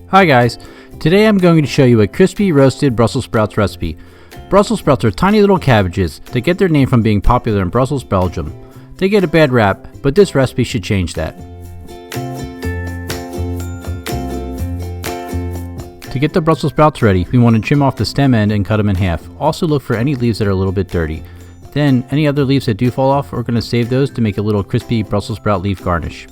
Hi guys, today I'm going to show you a crispy roasted Brussels sprouts recipe. Brussels sprouts are tiny little cabbages that get their name from being popular in Brussels, Belgium. They get a bad rap, but this recipe should change that. To get the Brussels sprouts ready, we want to trim off the stem end and cut them in half. Also look for any leaves that are a little bit dirty. Then, any other leaves that do fall off, we're going to save those to make a little crispy Brussels sprout leaf garnish.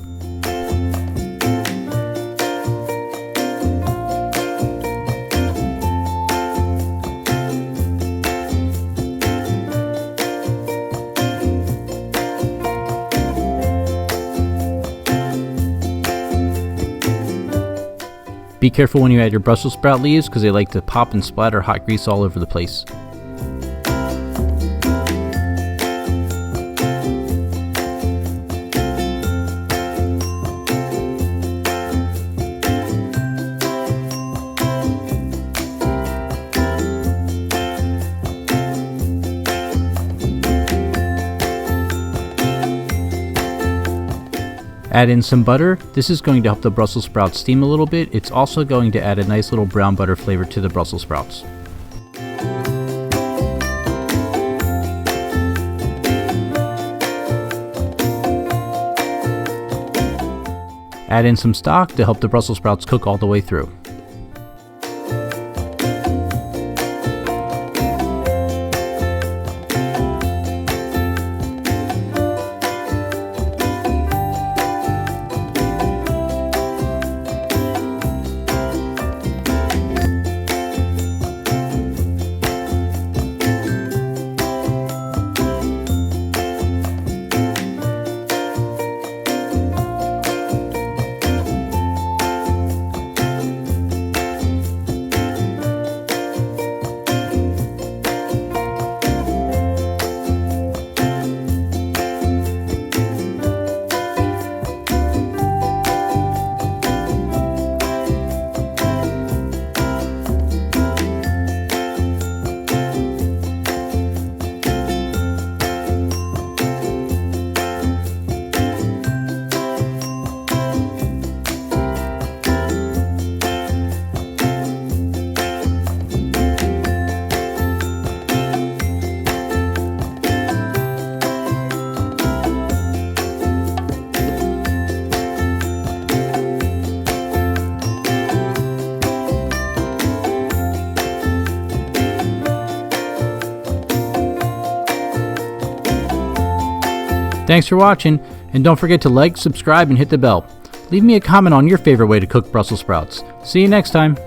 Be careful when you add your Brussels sprout leaves because they like to pop and splatter hot grease all over the place. Add in some butter. This is going to help the Brussels sprouts steam a little bit. It's also going to add a nice little brown butter flavor to the Brussels sprouts. Add in some stock to help the Brussels sprouts cook all the way through. Thanks for watching, and don't forget to like, subscribe, and hit the bell. Leave me a comment on your favorite way to cook Brussels sprouts. See you next time.